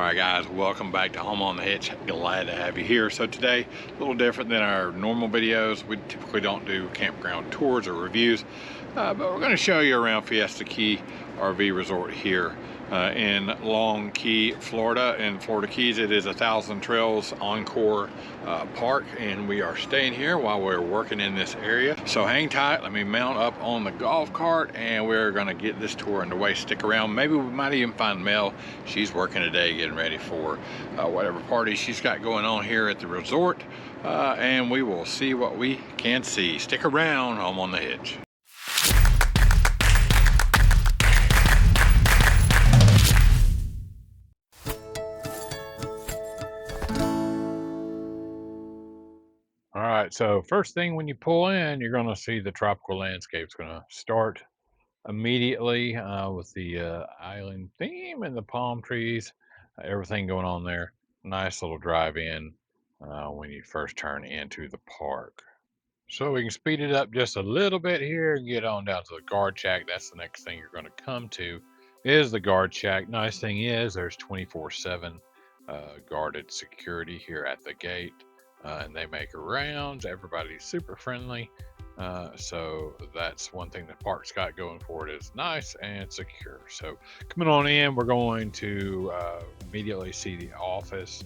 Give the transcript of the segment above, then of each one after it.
Alright guys, welcome back to Home on the Hitch. Glad to have you here. So today, a little different than our normal videos. We typically don't do campground tours or reviews, but we're going to show you around Fiesta Key RV Resort here in Long Key, Florida. In Florida Keys, it is 1,000 Trails Encore Park, and we are staying here while we're working in this area. So hang tight, let me mount up on the golf cart, and we're going to get this tour underway. Stick around. Maybe we might even find Mel. She's working today, getting ready for whatever party she's got going on here at the resort, and we will see what we can see. Stick around, Home on the Hitch. All right, so first thing when you pull in, you're going to see the tropical landscape. It's going to start immediately with the island theme and the palm trees, everything going on there. Nice little drive in when you first turn into the park. So we can speed it up just a little bit here and get on down to the guard shack. That's the next thing you're going to come to is the guard shack. Nice thing is there's 24/7 guarded security here at the gate, and they make rounds. Everybody's super friendly. So that's one thing the park's got going for it, is nice and secure. So coming on in, we're going to immediately see the office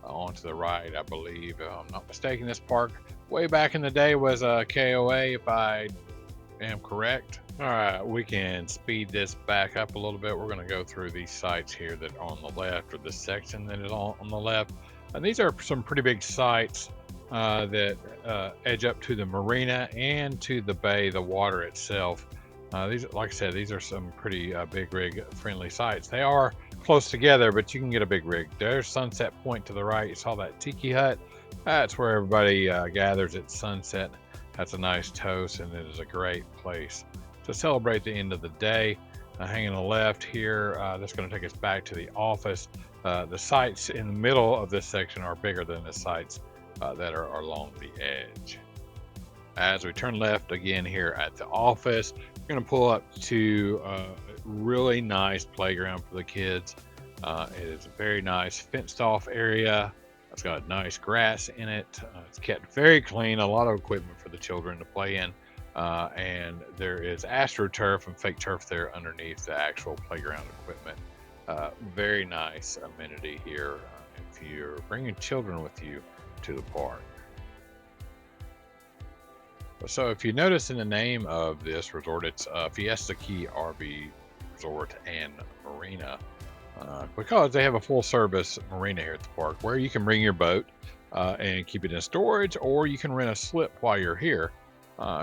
on to the right. I believe, if I'm not mistaken, this park way back in the day was a KOA, if I am correct. All right, we can speed this back up a little bit. We're going to go through these sites here that are on the left, or this section that is on the left. And these are some pretty big sites that edge up to the marina and to the bay, the water itself. These, like I said, these are some pretty big rig friendly sites. They are close together, but you can get a big rig. There's Sunset Point to the right. You saw that tiki hut. That's where everybody gathers at sunset. That's a nice toast, and it is a great place to celebrate the end of the day. Hanging on the left here, that's going to take us back to the office. The sites in the middle of this section are bigger than the sites that are along the edge. As we turn left again here at the office, we're going to pull up to a really nice playground for the kids. It is a very nice fenced off area. It's got nice grass in it. It's kept very clean, a lot of equipment for the children to play in. And there is AstroTurf and fake turf there underneath the actual playground equipment. Very nice amenity here if you're bringing children with you to the park. So if you notice in the name of this resort, it's Fiesta Key RV Resort and Marina, because they have a full service marina here at the park where you can bring your boat and keep it in storage, or you can rent a slip while you're here.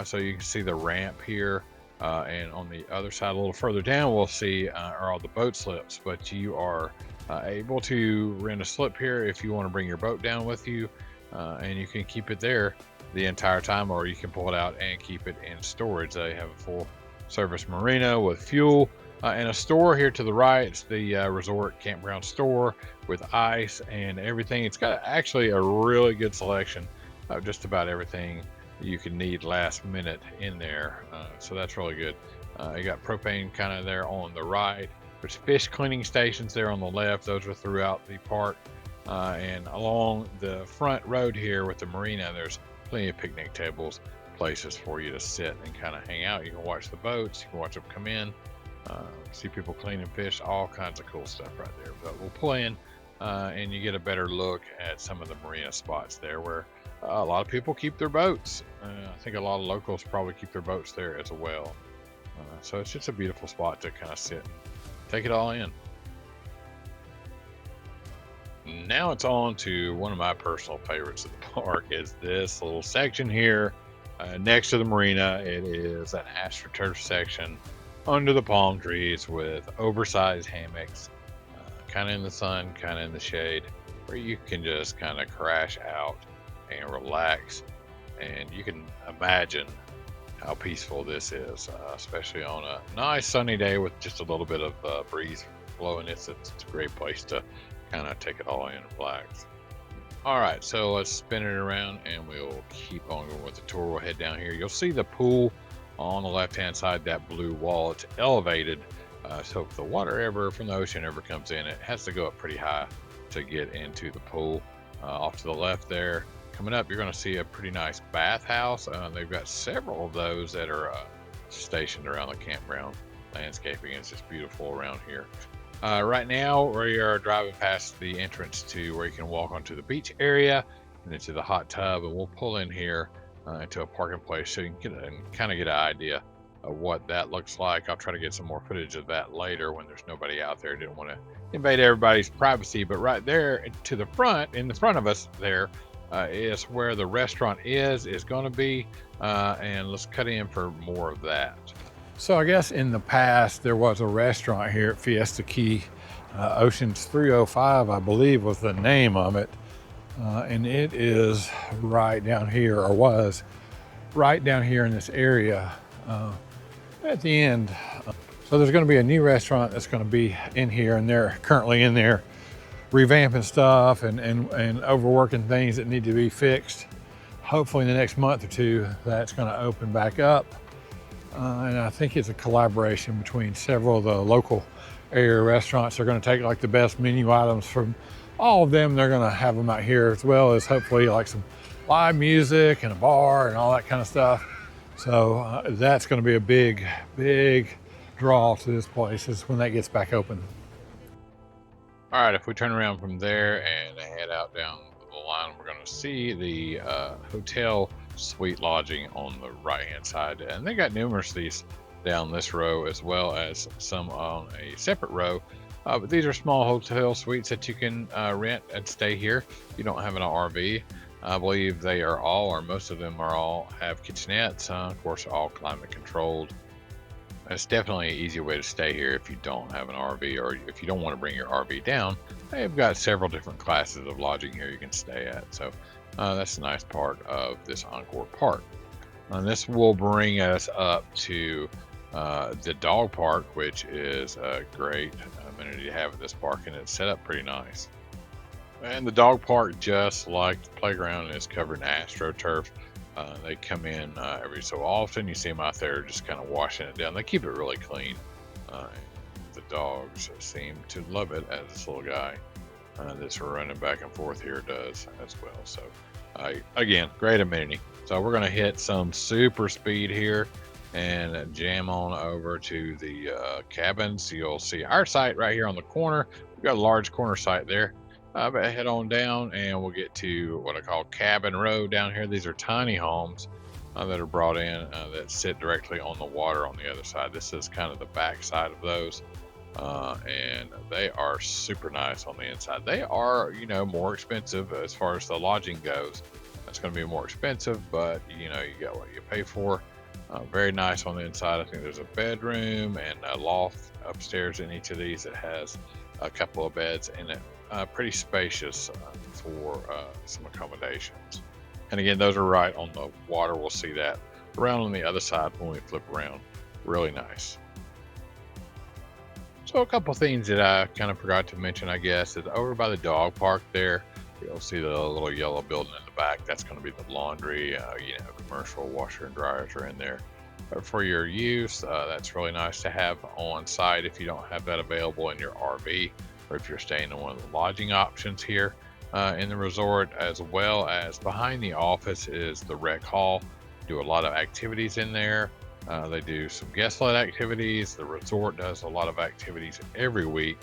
So you can see the ramp here, and on the other side a little further down we'll see are all the boat slips, but you are able to rent a slip here if you want to bring your boat down with you, and you can keep it there the entire time, or you can pull it out and keep it in storage. They have a full service marina with fuel and a store here to the right. It's the resort campground store with ice and everything. It's got actually a really good selection of just about everything you can need last minute in there, so that's really good. You got propane kind of there on the right. There's fish cleaning stations there on the left. Those are throughout the park, and along the front road here with the marina, there's plenty of picnic tables, places for you to sit and kind of hang out. You can watch the boats, you can watch them come in, see people cleaning fish, all kinds of cool stuff right there. But we'll pull in and you get a better look at some of the marina spots there where a lot of people keep their boats. I think a lot of locals probably keep their boats there as well. So it's just a beautiful spot to kind of sit and take it all in. Now it's on to one of my personal favorites of the park, is this little section here next to the marina. It is an AstroTurf section under the palm trees with oversized hammocks, kind of in the sun, kind of in the shade, where you can just kind of crash out and relax. And you can imagine how peaceful this is, especially on a nice sunny day with just a little bit of breeze blowing. It's a great place to kind of take it all in and relax. All right, so let's spin it around and we'll keep on going with the tour. We'll head down here. You'll see the pool on the left hand side, that blue wall. It's elevated So if the water ever from the ocean ever comes in, it has to go up pretty high to get into the pool. Off to the left there, coming up, you're going to see a pretty nice bathhouse. They've got several of those that are stationed around the campground. Landscaping is just beautiful around here. Right now, we are driving past the entrance to where you can walk onto the beach area and into the hot tub, and we'll pull in here into a parking place so you can kind of get an idea of what that looks like. I'll try to get some more footage of that later when there's nobody out there. Didn't want to invade everybody's privacy, but right there to the front, in the front of us there, is where the restaurant is going to be, and let's cut in for more of that. So I guess in the past there was a restaurant here at Fiesta Key. Oceans 305, I believe, was the name of it. And it is right down here, or was right down here in this area at the end. So there's going to be a new restaurant that's going to be in here, and they're currently in there revamping stuff and overworking things that need to be fixed. Hopefully in the next month or two, that's going to open back up. And I think it's a collaboration between several of the local area restaurants. They're going to take like the best menu items from all of them. They're going to have them out here, as well as hopefully like some live music and a bar and all that kind of stuff. So that's going to be a big draw to this place is when that gets back open. All right, if we turn around from there and head out down the line, we're going to see the hotel suite lodging on the right hand side, and they got numerous of these down this row as well as some on a separate row, but these are small hotel suites that you can rent and stay here if you don't have an RV. I believe they are all, or most of them are all, have kitchenettes, of course all climate controlled. It's definitely an easy way to stay here if you don't have an RV, or if you don't want to bring your RV down. They've got several different classes of lodging here you can stay at. So that's a nice part of this Encore Park. And this will bring us up to the dog park, which is a great amenity to have at this park, and it's set up pretty nice. And the dog park, just like the playground, is covered in AstroTurf. They come in every so often. You see them out there just kind of washing it down. They keep it really clean. The dogs seem to love it, as this little guy that's running back and forth here does as well. So again, great amenity. So we're going to hit some super speed here and jam on over to the cabins. You'll see our site right here on the corner. We've got a large corner site there. But head on down and we'll get to what I call Cabin Row down here. These are tiny homes that are brought in that sit directly on the water on the other side. This is kind of the back side of those. And they are super nice on the inside. They are, more expensive as far as the lodging goes. It's going to be more expensive, but you get what you pay for. Very nice on the inside. I think there's a bedroom and a loft upstairs in each of these that has a couple of beds in it. Pretty spacious for some accommodations. And again, those are right on the water. We'll see that around on the other side when we flip around. Really nice. So a couple things that I kind of forgot to mention, I guess, is over by the dog park there, you'll see the little yellow building in the back. That's going to be the laundry. Commercial washer and dryers are in there for your use. That's really nice to have on site if you don't have that available in your RV, or if you're staying in one of the lodging options here in the resort. As well as behind the office is the rec hall. Do a lot of activities in there. They do some guest-led activities. The resort does a lot of activities every week.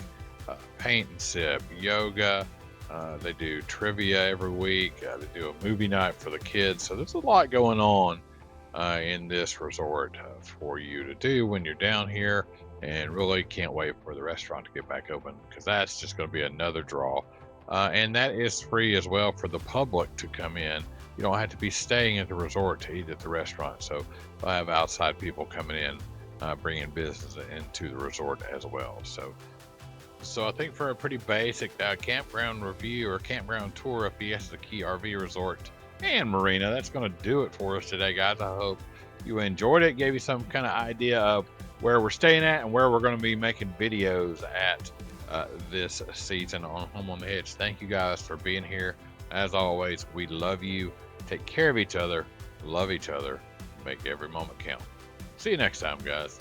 Paint and sip, yoga. They do trivia every week. They do a movie night for the kids. So there's a lot going on in this resort for you to do when you're down here. And really can't wait for the restaurant to get back open, because that's just going to be another draw. And that is free as well for the public to come in. You don't have to be staying at the resort to eat at the restaurant. So they'll have outside people coming in, bringing business into the resort as well. So I think for a pretty basic campground review or campground tour of Fiesta Key RV Resort and Marina, that's going to do it for us today, guys. I hope you enjoyed it, gave you some kind of idea of where we're staying at and where we're going to be making videos at this season on Home on the Hedge. Thank you guys for being here. As always, we love you. Take care of each other, love each other, make every moment count. See you next time, guys.